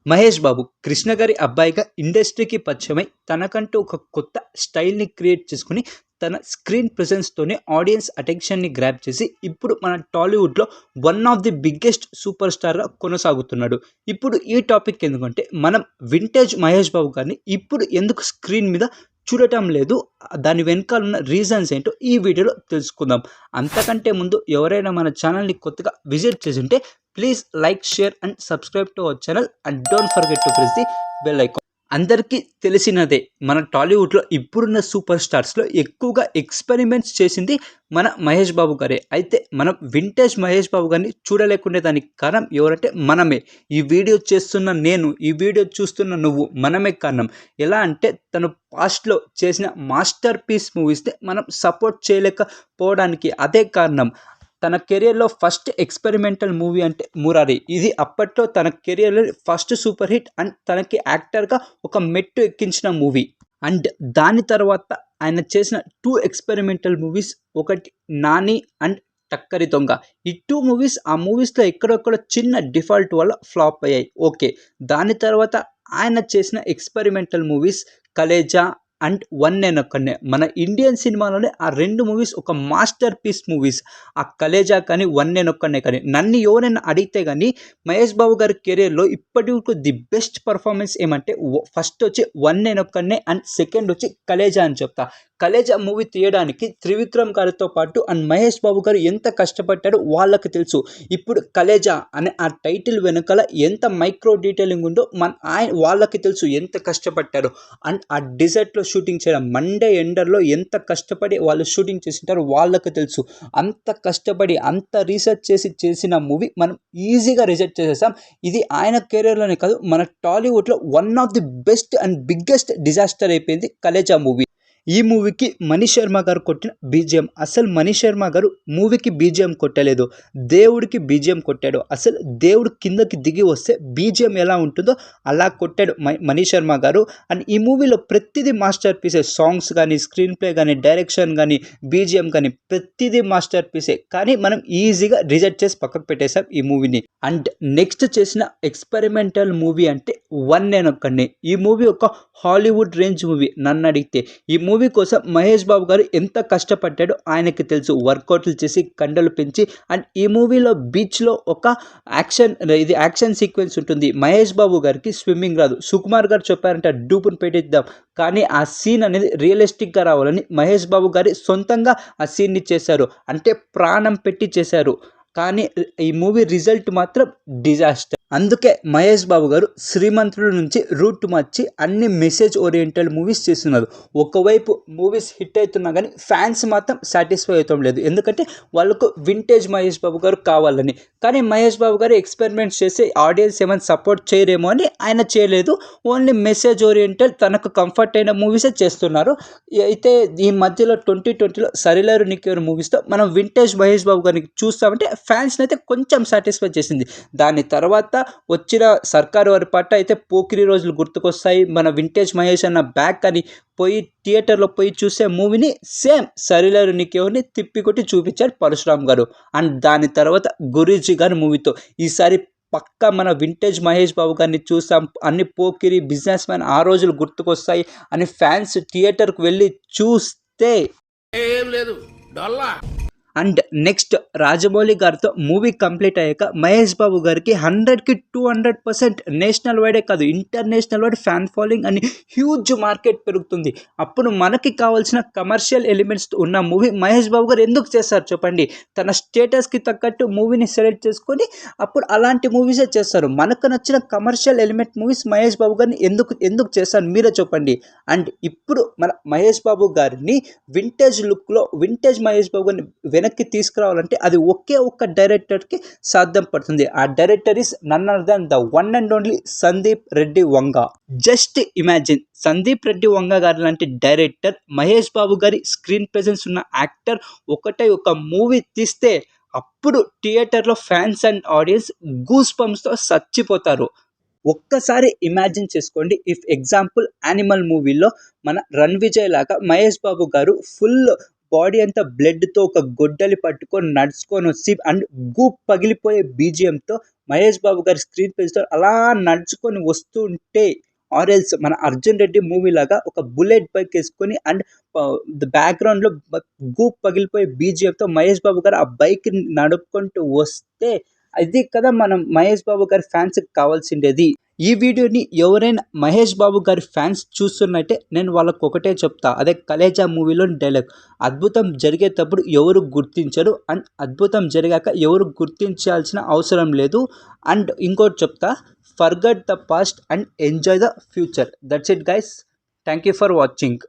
మహేష్ బాబు కృష్ణ గారి అబ్బాయిగా ఇండస్ట్రీకి పరిచయమై తనకంటూ ఒక కొత్త స్టైల్ని క్రియేట్ చేసుకుని తన స్క్రీన్ ప్రెజెన్స్తోనే ఆడియన్స్ అటెన్షన్ని గ్రాప్ చేసి ఇప్పుడు మన టాలీవుడ్లో one of the biggest super స్టార్గా కొనసాగుతున్నాడు. ఇప్పుడు ఈ టాపిక్ ఎందుకంటే మనం వింటేజ్ మహేష్ బాబు గారిని ఇప్పుడు ఎందుకు స్క్రీన్ మీద చూడటం లేదు, దాని వెనకాల ఉన్న రీజన్స్ ఏంటో ఈ వీడియోలో తెలుసుకుందాం. అంతకంటే ముందు ఎవరైనా మన ఛానల్ని కొత్తగా విజిట్ చేసింటే please like, share and subscribe to our channel and don't forget to press the bell icon. అందరికీ తెలిసినదే, మన టాలీవుడ్లో ఇప్పుడున్న సూపర్ స్టార్స్లో ఎక్కువగా ఎక్స్పెరిమెంట్స్ చేసింది మన మహేష్ బాబు గారే. అయితే మనం వింటేజ్ మహేష్ బాబు గారిని చూడలేకుండే దానికి కారణం ఎవరంటే మనమే. ఈ వీడియో చేస్తున్న నేను, ఈ వీడియో చూస్తున్న నువ్వు, మనమే కారణం. ఎలా అంటే తను పాస్ట్లో చేసిన మాస్టర్ పీస్ మూవీస్ని మనం సపోర్ట్ చేయలేకపోవడానికి అదే కారణం. తన కెరియర్లో ఫస్ట్ ఎక్స్పెరిమెంటల్ మూవీ అంటే మురారి. ఇది అప్పట్లో తన కెరియర్లో ఫస్ట్ సూపర్ హిట్ అండ్ తనకి యాక్టర్గా ఒక మెట్టు ఎక్కించిన మూవీ. అండ్ దాని తర్వాత ఆయన చేసిన 2 ఎక్స్పెరిమెంటల్ మూవీస్, ఒకటి నాని అండ్ టక్కరి దొంగ. ఈ 2 మూవీస్ ఆ మూవీస్లో ఎక్కడొక్కడ చిన్న డిఫాల్ట్ వల్ల ఫ్లాప్ అయ్యాయి. ఓకే, దాని తర్వాత ఆయన చేసిన experimental movies Khaleja and one నేను ఒక్కనే. మన ఇండియన్ సినిమాలోనే ఆ 2 మూవీస్ ఒక మాస్టర్ పీస్ మూవీస్. ఆ కలేజా కానీ వన్ నేను ఒక్కనే కానీ నన్ను ఎవరైనా అడిగితే కానీ మహేష్ బాబు గారి కెరియర్లో ఇప్పటి వరకు ది బెస్ట్ పర్ఫార్మెన్స్ ఏమంటే ఫస్ట్ వచ్చి వన్ నేను ఒక్కనే అండ్ సెకండ్ వచ్చి కలేజా అని చెప్తా. కలేజా మూవీ తీయడానికి త్రివిక్రమ్ గారితో పాటు అండ్ మహేష్ బాబు గారు ఎంత కష్టపడ్డారో వాళ్ళకి తెలుసు. ఇప్పుడు కలేజా అనే ఆ టైటిల్ వెనుకల ఎంత మైక్రో డీటెయిలింగ్ ఉందో వాళ్ళకి తెలుసు ఎంత కష్టపడ్డారో. అండ్ ఆ డిజర్ట్లో షూటింగ్ చేయడం, మండే ఎండర్లో ఎంత కష్టపడి వాళ్ళు షూటింగ్ చేసింటారో వాళ్ళకి తెలుసు. అంత కష్టపడి అంత రీసెర్చ్ చేసి చేసిన మూవీ మనం ఈజీగా రిజెక్ట్ చేసేసాం. ఇది ఆయన కెరీర్లోనే కాదు, మన టాలీవుడ్లో one of the best and biggest disaster అయిపోయింది కలేజా మూవీ. ఈ మూవీకి మనీష్ శర్మ గారు కొట్టిన బీజిఎం, అసలు మనీష్ శర్మ గారు మూవీకి బీజిఎం కొట్టలేదు, దేవుడికి బీజిఎం కొట్టాడు. అసలు దేవుడు కిందకి దిగి వస్తే బీజిఎం ఎలా ఉంటుందో అలా కొట్టాడు మనీష్ శర్మ గారు. అండ్ ఈ మూవీలో ప్రతిదీ మాస్టర్ పీసే. సాంగ్స్ కానీ, స్క్రీన్ ప్లే కానీ, డైరెక్షన్ కానీ, బీజిఎం కానీ ప్రతిదీ మాస్టర్ పీసే. కానీ మనం ఈజీగా రిజెక్ట్ చేసి పక్కకు పెట్టేసాం ఈ మూవీని. అండ్ నెక్స్ట్ చేసిన ఎక్స్పెరిమెంటల్ మూవీ అంటే వన్ నేను ఒక్కడిని. ఈ మూవీ ఒక హాలీవుడ్ రేంజ్ మూవీ నన్ను అడిగితే. ఈ మూవీ కోసం మహేష్ బాబు గారు ఎంత కష్టపడ్డాడో ఆయనకి తెలుసు. వర్కౌట్లు చేసి కండలు పెంచి. అండ్ ఈ మూవీలో బీచ్లో ఒక యాక్షన్ సీక్వెన్స్ ఉంటుంది. మహేష్ బాబు గారికి స్విమ్మింగ్ రాదు. సుకుమార్ గారు చెప్పారంటే డూపును పెట్టిద్దాం, కానీ ఆ సీన్ అనేది రియలిస్టిక్గా రావాలని మహేష్ బాబు గారి సొంతంగా ఆ సీన్ని చేశారు. అంటే ప్రాణం పెట్టి చేశారు. కానీ ఈ మూవీ రిజల్ట్ మాత్రం డిజాస్టర్. అందుకే మహేష్ బాబు గారు శ్రీమంతుడు నుంచి రూట్ మార్చి అన్ని మెసేజ్ ఓరియంటెడ్ మూవీస్ చేస్తున్నారు. ఒకవైపు మూవీస్ హిట్ అవుతున్నా కానీ ఫ్యాన్స్ మాత్రం సాటిస్ఫై అవుతాం లేదు, ఎందుకంటే వాళ్ళకు వింటేజ్ మహేష్ బాబు గారు కావాలని. కానీ మహేష్ బాబు గారు ఎక్స్పెరిమెంట్స్ చేసి ఆడియన్స్ ఏమైనా సపోర్ట్ చేయరేమో అని ఆయన చేయలేదు. ఓన్లీ మెసేజ్ ఓరియంటెడ్ తనకు కంఫర్ట్ అయిన మూవీసే చేస్తున్నారు. అయితే ఈ మధ్యలో 2020లో సరిలేరు నీకెవరు మూవీస్తో మనం వింటేజ్ మహేష్ బాబు గారిని చూస్తామంటే ఫ్యాన్స్ని అయితే కొంచెం సాటిస్ఫై చేసింది. దాని తర్వాత వచ్చిన సర్కారు వారి పాట అయితే పోకిరి రోజులు గుర్తుకొస్తాయి. మన వింటేజ్ మహేష్ అన్న బ్యాక్ అని పోయి థియేటర్లో పోయి చూసే మూవీని సేమ్ సరిలేరు నీకెవరిని తిప్పికొట్టి చూపించారు పరశురామ్ గారు. అండ్ దాని తర్వాత గురూజీ గారి మూవీతో ఈసారి పక్కా మన వింటేజ్ మహేష్ బాబు గారిని చూసాం. అన్ని పోకిరి, బిజినెస్ మ్యాన్ ఆ రోజులు గుర్తుకొస్తాయి అని ఫ్యాన్స్ థియేటర్కి వెళ్ళి చూస్తే ఏం లేదు డొల్లా. అండ్ నెక్స్ట్ రాజమౌళి గారితో మూవీ కంప్లీట్ అయ్యాక మహేష్ బాబు గారికి 100కి 200% నేషనల్ వైడే కాదు ఇంటర్నేషనల్ వైడ్ ఫ్యాన్ ఫాలోయింగ్ అని హ్యూజ్ మార్కెట్ పెరుగుతుంది. అప్పుడు మనకి కావాల్సిన కమర్షియల్ ఎలిమెంట్స్ ఉన్న మూవీ మహేష్ బాబు గారు ఎందుకు చేస్తారు చెప్పండి? తన స్టేటస్కి తగ్గట్టు మూవీని సెలెక్ట్ చేసుకొని అప్పుడు అలాంటి మూవీసే చేస్తారు. మనకు నచ్చిన commercial element movies Mahesh Babu గారిని ఎందుకు చేస్తారు మీరే చెప్పండి. అండ్ ఇప్పుడు మన మహేష్ బాబు గారిని వింటేజ్ లుక్లో వింటేజ్ మహేష్ బాబు గారిని వెనక్కి తీసుకురావాలంటే అది ఒకే ఒక్క డైరెక్టర్కి సాధ్యం పడుతుంది. ఆ director is none other than the one and only Sandeep Reddy Vanga. Just imagine, Sandeep Reddy Vanga garu లాంటి డైరెక్టర్, మహేష్ బాబు గారి స్క్రీన్ ప్రెజెన్స్ ఉన్న యాక్టర్ ఒక మూవీ తీస్తే అప్పుడు థియేటర్లో ఫ్యాన్స్ అండ్ ఆడియన్స్ గూస్ బంప్స్తో చచ్చిపోతారు. ఒక్కసారి ఇమాజిన్ చేసుకోండి, ఇఫ్ ఎగ్జాంపుల్ యానిమల్ మూవీలో మన రణ్విజయ్ లాగా మహేష్ బాబు గారు ఫుల్ బాడీ అంతా బ్లడ్తో ఒక గొడ్డలి పట్టుకొని నడుచుకొని వచ్చి అండ్ గూప్ పగిలిపోయే బీజిఎంతో మహేష్ బాబు గారి స్క్రీన్ ప్లేస్తో అలా నడుచుకొని వస్తుంటే ఆర్ఎల్స్ మన అర్జున్ రెడ్డి మూవీ లాగా ఒక బుల్లెట్ బైక్ వేసుకొని అండ్ బ్యాక్గ్రౌండ్లో గూప్ పగిలిపోయే బీజిఎఫ్తో మహేష్ బాబు గారు ఆ బైక్ నడుపుకుంటూ వస్తే అది కదా మనం మహేష్ బాబు గారి ఫ్యాన్స్కి కావాల్సిండేది. ఈ వీడియోని ఎవరైనా మహేష్ బాబు గారి ఫ్యాన్స్ చూస్తున్నట్టే నేను వాళ్ళకు ఒకటే చెప్తా, అదే కలేజా మూవీలోని డైలాగ్, అద్భుతం జరిగేటప్పుడు ఎవరు గుర్తించరు అండ్ అద్భుతం జరిగాక ఎవరు గుర్తించాల్సిన అవసరం లేదు. అండ్ ఇంకోటి చెప్తా, forget the past and enjoy the future. That's it guys. Thank you for watching.